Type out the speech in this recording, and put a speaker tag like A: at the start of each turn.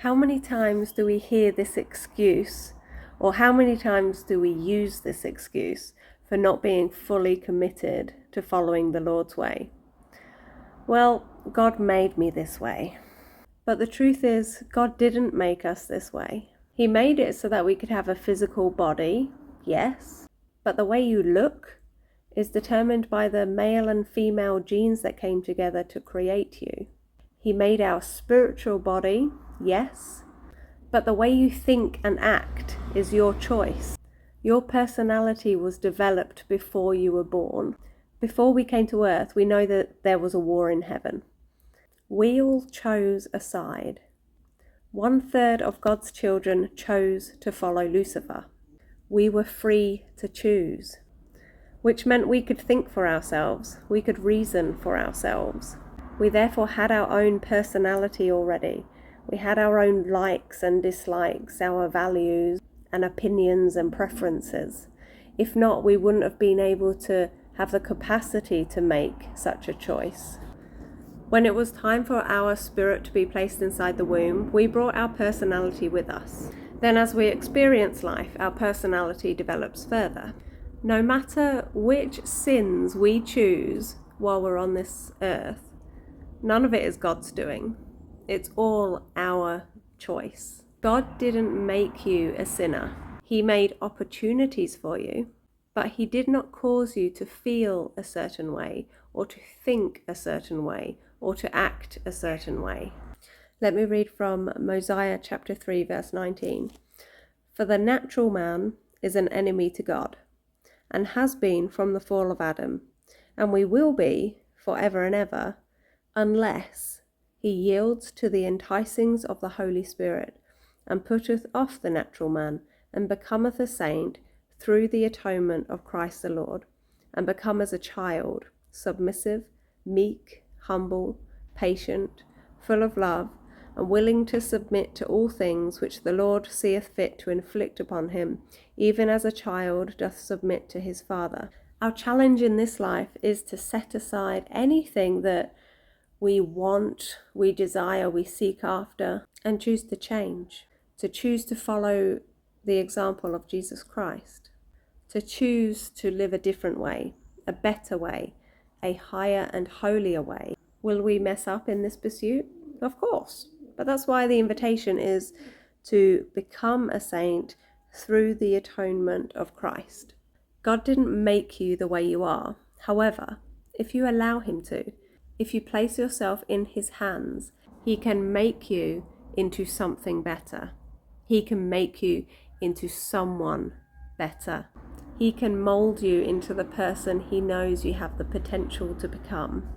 A: How many times do we hear this excuse, or how many times do we use this excuse for not being fully committed to following the Lord's way? Well, God made me this way. But the truth is, God didn't make us this way. He made it so that we could have a physical body, yes, but the way you look is determined by the male and female genes that came together to create you. He made our spiritual body, yes, but the way you think and act is your choice. Your personality was developed before you were born. Before we came to earth, we know that there was a war in heaven. We all chose a side. 1/3 of God's children chose to follow Lucifer. We were free to choose, which meant we could think for ourselves, we could reason for ourselves. We therefore had our own personality already. We had our own likes and dislikes, our values and opinions and preferences. If not, we wouldn't have been able to have the capacity to make such a choice. When it was time for our spirit to be placed inside the womb, we brought our personality with us. Then as we experience life, our personality develops further. No matter which sins we choose while we're on this earth, none of it is God's doing. It's all our choice. God didn't make you a sinner. He made opportunities for you, but He did not cause you to feel a certain way, or to think a certain way, or to act a certain way. Let me read from Mosiah chapter 3, verse 19. For the natural man is an enemy to God, and has been from the fall of Adam, and we will be forever and ever, unless he yields to the enticings of the Holy Spirit, and putteth off the natural man, and becometh a saint through the atonement of Christ the Lord, and become as a child, submissive, meek, humble, patient, full of love, and willing to submit to all things which the Lord seeth fit to inflict upon him, even as a child doth submit to his father. Our challenge in this life is to set aside anything that we want, we desire, we seek after, and choose to change, to choose to follow the example of Jesus Christ, to choose to live a different way, a better way, a higher and holier way. Will we mess up in this pursuit? Of course. But that's why the invitation is to become a saint through the atonement of Christ. God didn't make you the way you are. However, if you allow Him to, if you place yourself in His hands, He can make you into something better. He can make you into someone better. He can mold you into the person He knows you have the potential to become.